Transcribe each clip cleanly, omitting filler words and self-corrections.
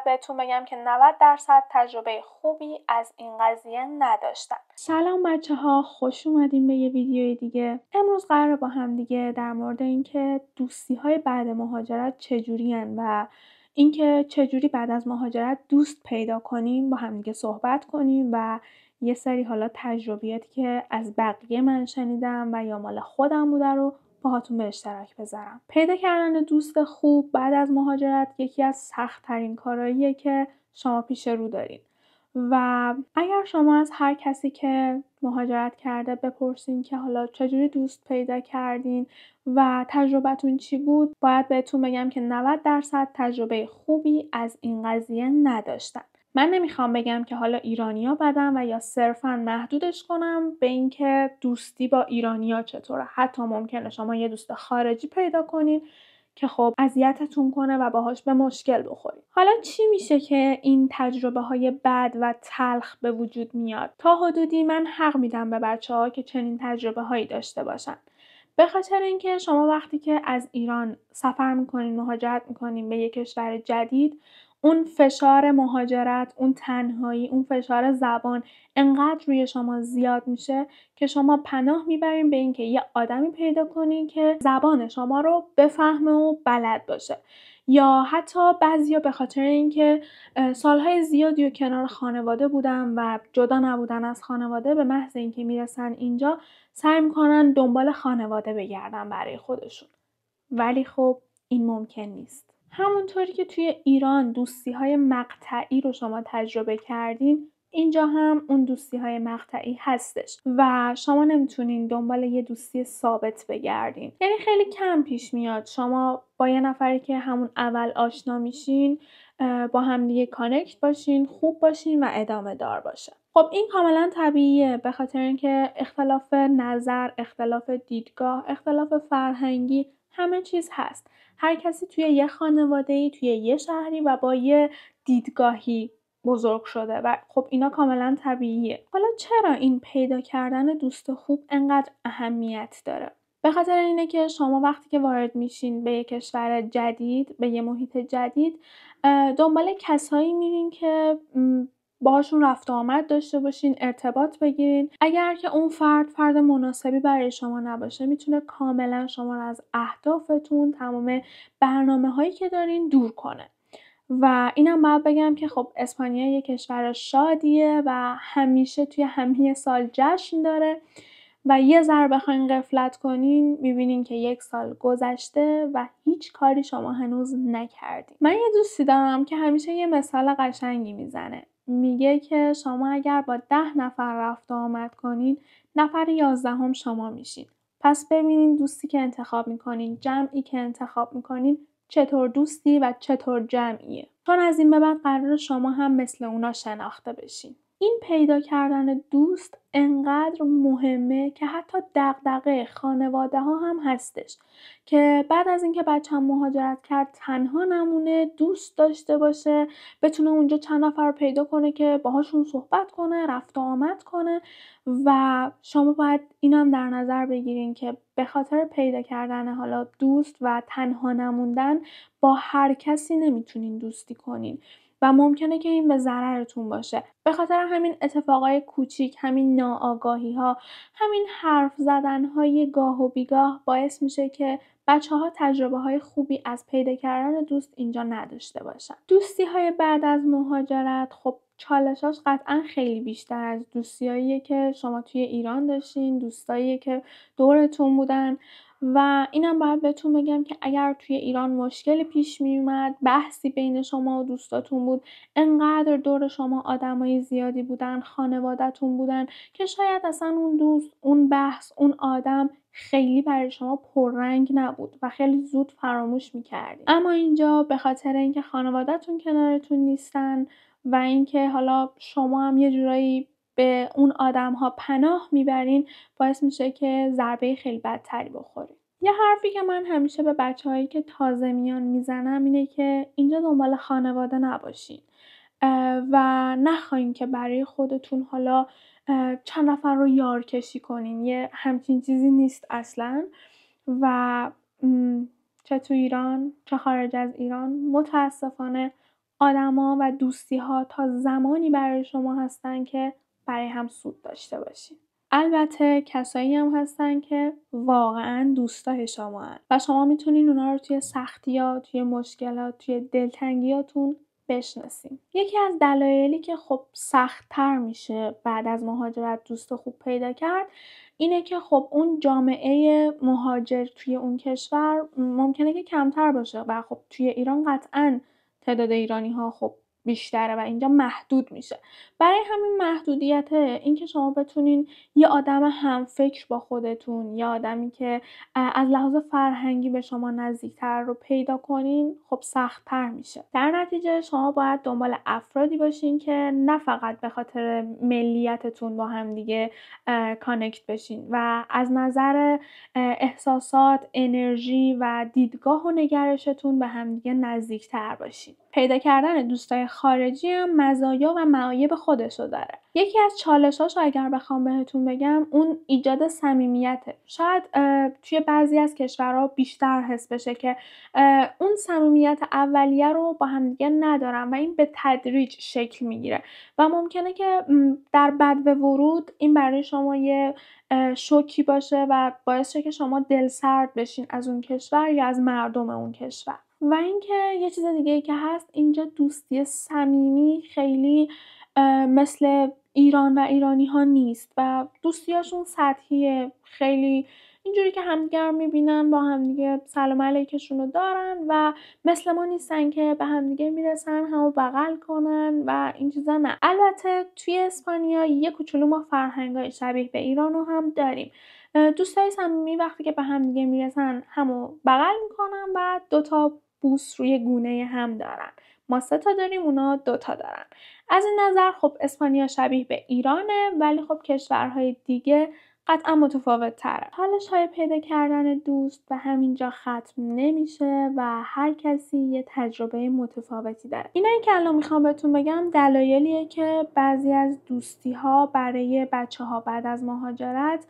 بهتون بگم که 90% تجربه خوبی از این قضیه نداشتن. سلام بچه ها، خوش اومدیم به یه ویدیوی دیگه. امروز قراره با هم دیگه در مورد اینکه دوستی های بعد مهاجرت چجورین و اینکه چجوری بعد از مهاجرت دوست پیدا کنیم با هم دیگه صحبت کنیم و یه سری حالا تجربیاتی که از بقیه من شنیدم و یا مال خودم بوده رو باهاتون به اشتراک بذارم. پیدا کردن دوست خوب بعد از مهاجرت یکی از سخت‌ترین کارهاییه که شما پیش رو دارین. و اگر شما از هر کسی که مهاجرت کرده بپرسین که حالا چجوری دوست پیدا کردین و تجربتون چی بود، باید بهتون بگم که 90% تجربه خوبی از این قضیه نداشتن. من نمیخوام بگم که حالا ایرانیا بدن و یا صرفاً محدودش کنم به اینکه دوستی با ایرانیا چطوره. حتی ممکنه شما یه دوست خارجی پیدا کنین که خب اذیتتون کنه و باهاش به مشکل بخورید. حالا چی میشه که این تجربه های بد و تلخ به وجود میاد؟ تا حدودی من حق میدم به بچه‌ها که چنین تجربه هایی داشته باشن. به خاطر اینکه شما وقتی که از ایران سفر میکنین، مهاجرت میکنین به یک کشور جدید، اون فشار مهاجرت، اون تنهایی، اون فشار زبان انقدر روی شما زیاد میشه که شما پناه میبرین به اینکه یه آدمی پیدا کنین که زبان شما رو بفهمه و بلد باشه. یا حتی بعضیا به خاطر اینکه سالهای زیادی و کنار خانواده بودن و جدا نبودن از خانواده، به محض اینکه میرسن اینجا سعی میکنن دنبال خانواده بگردن برای خودشون. ولی خب این ممکن نیست. همونطوری که توی ایران دوستی‌های مقطعی رو شما تجربه کردین، اینجا هم اون دوستی‌های مقطعی هستش و شما نمیتونین دنبال یه دوستی ثابت بگردین. یعنی خیلی کم پیش میاد شما با یه نفری که همون اول آشنا میشین با هم دیگه کانکت باشین، خوب باشین و ادامه دار باشه. خب این کاملا طبیعیه، به خاطر اینکه اختلاف نظر، اختلاف دیدگاه، اختلاف فرهنگی همه چیز هست. هر کسی توی یه خانواده‌ای، توی یه شهری و با یه دیدگاهی بزرگ شده و خب اینا کاملا طبیعیه. حالا چرا این پیدا کردن دوست خوب انقدر اهمیت داره؟ به خاطر اینه که شما وقتی که وارد میشین به یه کشور جدید، به یه محیط جدید، دنبال کسایی میرین که باهاشون رفت و آمد داشته باشین، ارتباط بگیرین. اگر که اون فرد مناسبی برای شما نباشه، میتونه کاملا شما رو از اهدافتون، تمام برنامه‌هایی که دارین دور کنه. و اینم باید بگم که خب اسپانیا یه کشور شادیه و همیشه توی همه سال جشن داره و یه ذره بخواین غفلت کنین میبینین که 1 سال گذشته و هیچ کاری شما هنوز نکردین. من یه دوستی دارم که همیشه یه مثال قشنگی میزنه. میگه که شما اگر با 10 نفر رفت و آمد کنین، نفر 11 شما میشین. پس ببینین دوستی که انتخاب میکنین، جمعی که انتخاب میکنین چطور دوستی و چطور جمعیه. چون از این به بعد قرار شما هم مثل اونا شناخته بشین. این پیدا کردن دوست انقدر مهمه که حتی دغدغه خانواده ها هم هستش که بعد از اینکه بچه‌م مهاجرت کرد تنها نمونه، دوست داشته باشه، بتونه اونجا چند نفر رو پیدا کنه که باهاشون صحبت کنه، رفت و آمد کنه. و شما باید اینم در نظر بگیرین که به خاطر پیدا کردن حالا دوست و تنها نموندن با هر کسی نمیتونین دوستی کنین و ممکنه که این به ضررتون باشه. به خاطر همین اتفاقای کوچیک، همین ناآگاهی‌ها، همین حرف زدن‌های گاه و بیگاه باعث میشه که بچه‌ها تجربه‌های خوبی از پیدا کردن دوست اینجا نداشته باشن. دوستی‌های بعد از مهاجرت خب چالشاش قطعا خیلی بیشتر از دوستیاییه که شما توی ایران داشتین، دوستاییه که دورتون بودن. و اینم باید بهتون بگم که اگر توی ایران مشکلی پیش می اومد، بحثی بین شما و دوستاتون بود، انقدر دور شما آدمای زیادی بودن، خانواده‌تون بودن که شاید اصلا اون دوست، اون بحث، اون آدم خیلی برای شما پررنگ نبود و خیلی زود فراموش می‌کردین. اما اینجا به خاطر اینکه خانواده‌تون کنارتون نیستن و اینکه حالا شما هم یه جورایی به اون آدم‌ها پناه میبرین، باعث میشه که ضربه خیلی بدتری بخورین. یه حرفی که من همیشه به بچه‌هایی که تازه میان میزنم اینه که اینجا دنبال خانواده نباشین و نخواین که برای خودتون حالا چند نفر رو یار کشی کنین. یه همچین چیزی نیست اصلاً. و چه تو ایران چه خارج از ایران متاسفانه آدما و دوستی‌ها تا زمانی برای شما هستن که برای هم سود داشته باشین. البته کسایی هم هستن که واقعا دوستای شماهن و شما میتونین اونا رو توی سختی‌ها، توی مشکلات، توی دلتنگیاتون بشناسین. یکی از دلایلی که خب سخت‌تر میشه بعد از مهاجرت دوست خوب پیدا کرد اینه که خب اون جامعه مهاجر توی اون کشور ممکنه که کمتر باشه و خب توی ایران قطعاً تعداد ایرانی‌ها خب بیشتره و اینجا محدود میشه. برای همین محدودیت اینکه شما بتونین یه آدم همفکر با خودتون، یه آدمی که از لحاظ فرهنگی به شما نزدیکتر رو پیدا کنین خب سخت‌تر میشه. در نتیجه شما باید دنبال افرادی باشین که نه فقط به خاطر ملیتتون با هم دیگه کانکت بشین و از نظر احساسات، انرژی و دیدگاه و نگرشتون به هم دیگه نزدیکتر باشین. پیدا کردن دوستای خارجی هم مزایا و معایب خودشو داره. یکی از چالشاشو اگر بخوام بهتون بگم اون ایجاد صمیمیته. شاید توی بعضی از کشورها بیشتر حس بشه که اون صمیمیت اولیه رو با هم دیگه ندارن و این به تدریج شکل میگیره و ممکنه که در بدو ورود این برای شما یه شوکی باشه و باعث شه که شما دلسرد بشین از اون کشور یا از مردم اون کشور. و اینکه یه چیز دیگه‌ای که هست اینجا دوستی صمیمی خیلی مثل ایران و ایرانی‌ها نیست و دوستیاشون سطحیه، خیلی اینجوری که همدیگه رو میبینن با همدیگه سلام علیکشون رو دارن و مثل ما نیستن که به همدیگه میرسن همو بغل کنن و این چیزا نه. البته توی اسپانیا یه کوچولو ما فرهنگای شبیه به ایران رو هم داریم. دوستای صمیمی وقتی که به همدیگه میرسن همو بغل میکنن و 2 بوس روی گونه هم دارن. ما 3 داریم اونا 2 دارن. از این نظر خب اسپانیا شبیه به ایرانه ولی خب کشورهای دیگه قطعا متفاوت تره. چالش‌های پیدا کردن دوست به همینجا ختم نمیشه و هر کسی یه تجربه متفاوتی داره. اینایی که الان میخوام بهتون بگم دلایلیه که بعضی از دوستی‌ها برای بچه‌ها بعد از مهاجرت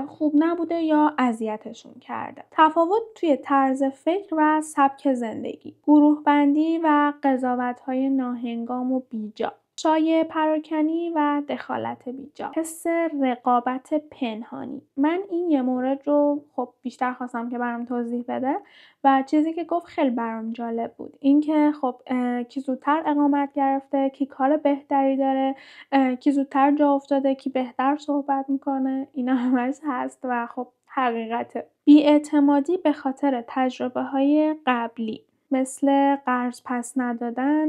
خوب نبوده یا اذیتشون کرده. تفاوت توی طرز فکر و سبک زندگی، گروه بندی و قضاوت‌های ناهنگام و بیجا، شایعه پراکنی و دخالت بیجا، حس رقابت پنهانی. من این یه مورد رو خب بیشتر خواستم که برام توضیح بده و چیزی که گفت خیلی برام جالب بود اینکه خب کی زودتر اقامت گرفته، کی کار بهتری داره، کی زودتر جا افتاده، کی بهتر صحبت میکنه، اینا همش هست و خب حقیقته. بی‌اعتمادی به خاطر تجربه‌های قبلی مثل قرض پس ندادن،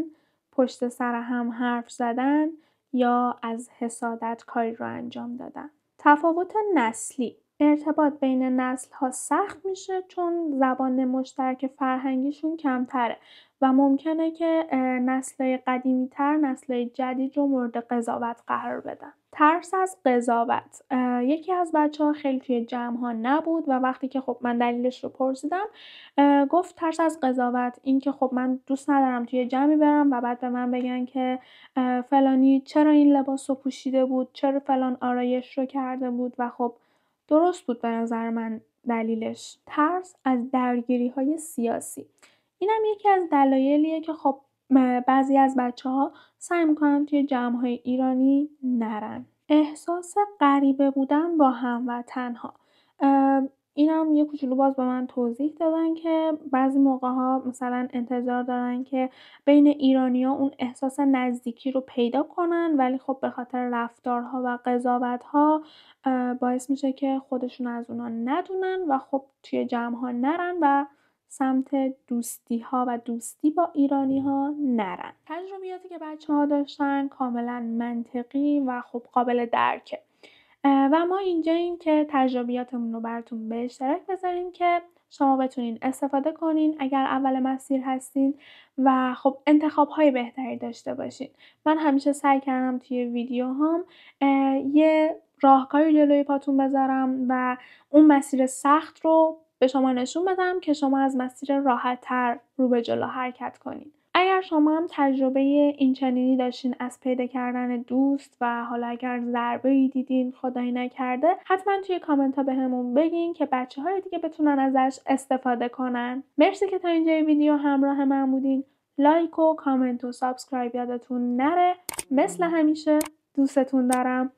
پشت سر هم حرف زدن یا از حسادت کاری رو انجام دادن. تفاوت نسلی، ارتباط بین نسل‌ها سخت میشه چون زبان مشترک فرهنگیشون کمتره و ممکنه که نسل‌های قدیمی‌تر نسل‌های جدید رو مورد قضاوت قرار بدن. ترس از قضاوت، یکی از بچه‌ها خیلی توی جمع‌ها نبود و وقتی که خب من دلیلش رو پرسیدم گفت ترس از قضاوت، این که خب من دوست ندارم توی جمعی برم و بعد به من بگن که فلانی چرا این لباس رو پوشیده بود، چرا فلان آرایش رو کرده بود و خب درست بود به نظر من دلیلش. ترس از درگیری‌های سیاسی، اینم یکی از دلایلیه که خب بعضی از بچه‌ها سعی میکنن توی جمع‌های ایرانی نرن. احساس غریبه بودن با هموطن‌ها، اینم یه کوچولو باز به من توضیح دادن که بعضی موقع‌ها مثلا انتظار دارن که بین ایرانی‌ها اون احساس نزدیکی رو پیدا کنن ولی خب به خاطر رفتارها و قضاوت‌ها باعث میشه که خودشون از اونا ندونن و خب توی جمع‌ها نرن و سمت دوستی‌ها و دوستی با ایرانی‌ها نرن. تجربیاتی که بچه‌ها داشتن کاملا منطقی و خب قابل درکه و ما اینجاییم که تجربیاتمون رو براتون به اشتراک بذاریم که شما بتونین استفاده کنین اگر اول مسیر هستین و خب انتخاب‌های بهتری داشته باشین. من همیشه سعی کردم توی ویدیوهام یه راهکاری جلوی پاتون بذارم و اون مسیر سخت رو به شما نشون بدم که شما از مسیر راحت‌تر رو به جلو حرکت کنین. اگر شما هم تجربه اینچنینی داشتین از پیدا کردن دوست و حالا اگر ضربه‌ای دیدین خدایی نکرده حتما توی کامنت ها بهمون بگین که بچه‌های دیگه بتونن ازش استفاده کنن. مرسی که تا اینجای ویدیو همراه من بودین. لایک و کامنت و سابسکرایب یادتون نره. مثل همیشه دوستتون دارم.